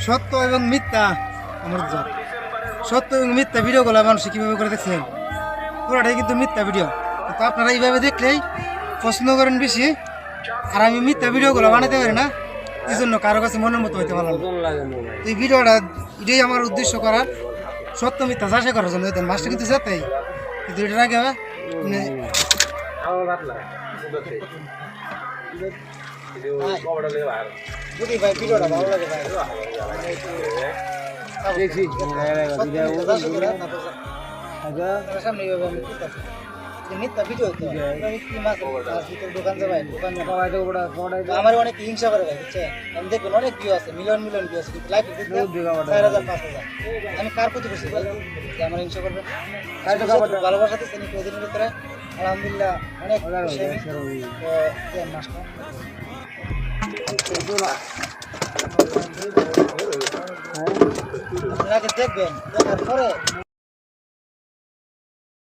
সত্য এবং মিথ্যা আমার সত্য এবং মিথ্যা ভিডিওগুলো মানুষ কিভাবে করে দেখছেন পুরোটাই কিন্তু মিথ্যা ভিডিও। তো আপনারা এইভাবে দেখলেই পছন্দ করেন বেশি। আর আমি মিথ্যা ভিডিওগুলো বানাতে পারি না, এই জন্য কারো কাছে মনের মতো হইতে পারলাম। এই ভিডিওটা এটাই আমার উদ্দেশ্য করার, সত্য মিথ্যা যাচাই করার জন্য। মাছটা কিন্তু যেতেই কিন্তু এটার আগে যদি ভাই ভিডিওটা ভালো লাগে ভাই দেখছি মিথ্যা ভিডিও দোকান যাবাই দোকান আমার অনেক হিংসা করে ভাই বুঝছেন। আমি দেখবেন অনেক ভিউ আছে, মিলিয়ন মিলিয়ন ভিউ আছে, কিন্তু লাইক 4000 5000। আমি কার প্রতি খুশি ভাই যে আমার হিংসা করবে? ভালোবাসা দিচ্ছি কদিনের ভিতরে আলহামদুলিল্লাহ অনেক মাসটা আপনাকে দেখবেন দেখার পরে